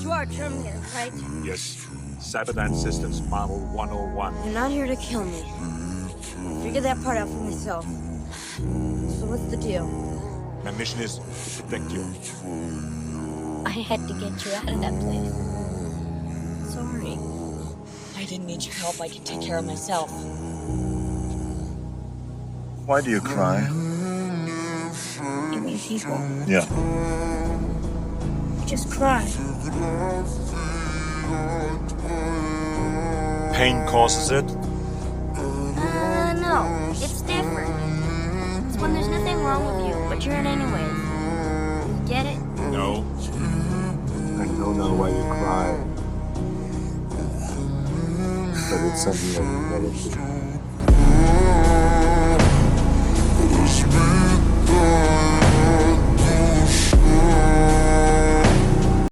You are Terminator, right? Yes. Cyberdyne Systems Model 101. You're not here to kill me. Figure that part out for myself. So what's the deal? My mission is to protect you. I had to get you out of that place. Sorry. I didn't need your help. I can take care of myself. Why do you cry? You mean people? Yeah. You just cry. Pain causes it. No. It's different. It's when there's nothing wrong with you, but you're in anyways. You get it? No. I don't know why you cry. But it's something that you get into.